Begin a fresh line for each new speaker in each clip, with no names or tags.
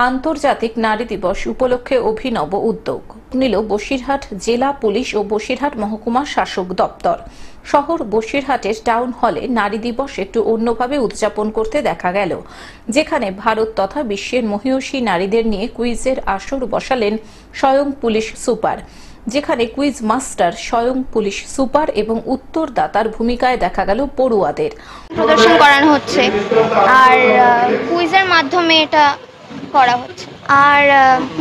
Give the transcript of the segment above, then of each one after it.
আন্তর্জাতিক নারী দিবস উপলক্ষে অভিনব উদ্যোগ নিল বসিরহাট জেলা পুলিশ ও বসিরহাট মহকুমা শাসক দপ্তর। শহর বসিরহাটের টাউন হলে নারী দিবস একটু অন্যভাবে উদযাপন করতে দেখা গেল, যেখানে ভারত তথা বিশ্বের মহিয়সী নারীদের নিয়ে কুইজের আসর বসালেন স্বয়ং পুলিশ সুপার, যেখানে কুইজ মাস্টার স্বয়ং পুলিশ সুপার এবং উত্তরদাতার ভূমিকায় দেখা গেল পড়ুয়াদের
প্রদর্শন করানো হচ্ছে আর কুইজের মাধ্যমে এটা করা হচ্ছে। আর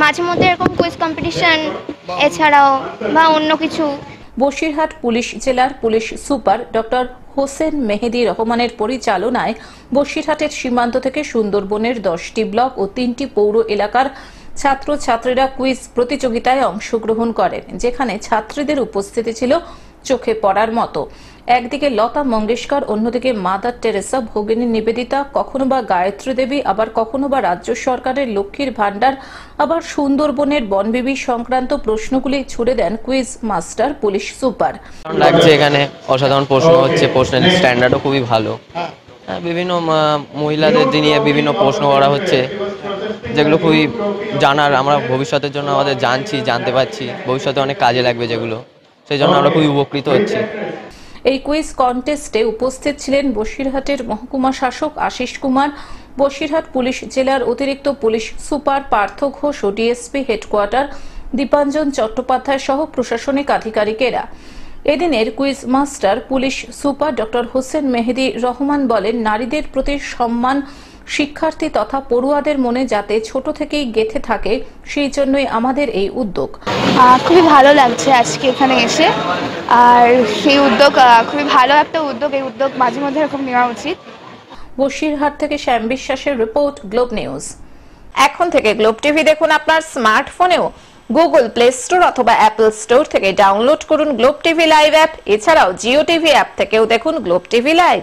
মাঝে মধ্যে এরকম কুইজ কম্পিটিশন এছাড়াও বা অন্য কিছু।
বসিরহাট পুলিশ জেলার পুলিশ সুপার ডক্টর হোসেন মেহেদি রহমানের পরিচালনায় বসিরহাটের সীমান্ত থেকে সুন্দরবনের 10টি ব্লক ও 3টি পৌর এলাকার ছাত্রছাত্রীরা কুইজ প্রতিযোগিতায় অংশগ্রহণ করেন, যেখানে ছাত্রীদের উপস্থিতি ছিল চোখে পড়ার মতো। একদিকে লতা মঙ্গেশকর, অন্যদিকে মাদার টেরেসা, ভগিনী নিবেদিতা, কখনো বা গায়ত্রী দেবী, আবার কখনো বা রাজ্য সরকারের লক্ষ্মীর ভান্ডার, আবার সুন্দরবনের বনবিবি সংক্রান্ত প্রশ্নগুলি ছুড়ে দেন কুইজ মাস্টার পুলিশ সুপার।
লাগছে এখানে অসাধারণ প্রশ্ন হচ্ছে, প্রশ্নের স্ট্যান্ডার্ডও খুবই ভালো। বিভিন্ন মহিলাদের নিয়ে বিভিন্ন প্রশ্ন করা হচ্ছে, যেগুলো খুবই জানার, আমরা ভবিষ্যতের জন্য আমাদের জানতে পারছি, ভবিষ্যতে অনেক কাজে লাগবে যেগুলো, সেই জন্য আমরা খুবই উপকৃত হচ্ছি।
এই কুইজ কন্টেস্টে উপস্থিত ছিলেন বসিরহাটের মহকুমা শাসক আশিস কুমার, বসিরহাট পুলিশ জেলার অতিরিক্ত পুলিশ সুপার পার্থ ঘোষ ও ডিএসপি হেডকোয়ার্টার দীপাঞ্জন চট্টোপাধ্যায় সহ প্রশাসনিক আধিকারিকেরা। এদিনের quiz master police super doctor Hossain Mehedi Rahman বলেন, নারীদের প্রতি সম্মান শিক্ষার্থী তথা পড়ুয়াদের মনে যাতে ছোট থেকেই গেঁথে থাকে, সেই জন্যই আমাদের এই উদ্যোগ।
খুবই ভালো লাগছে আজকে এখানে এসে, আর সেই উদ্যোগ খুবই ভালো একটা উদ্যোগ। এই উদ্যোগ মাঝে মধ্যে এরকম নেওয়া উচিত।
বসিরহাট থেকে শ্যাম বিশ্বাসের রিপোর্ট, গ্লোব নিউজ। এখন থেকে গ্লোব টিভি দেখুন আপনার স্মার্টফোনেও। গুগল প্লে স্টোর অথবা অ্যাপল স্টোর থেকে ডাউনলোড করুন গ্লোব টিভি লাইভ অ্যাপ। এছাড়াও জিও টিভি অ্যাপ থেকেও দেখুন গ্লোব টিভি লাইভ।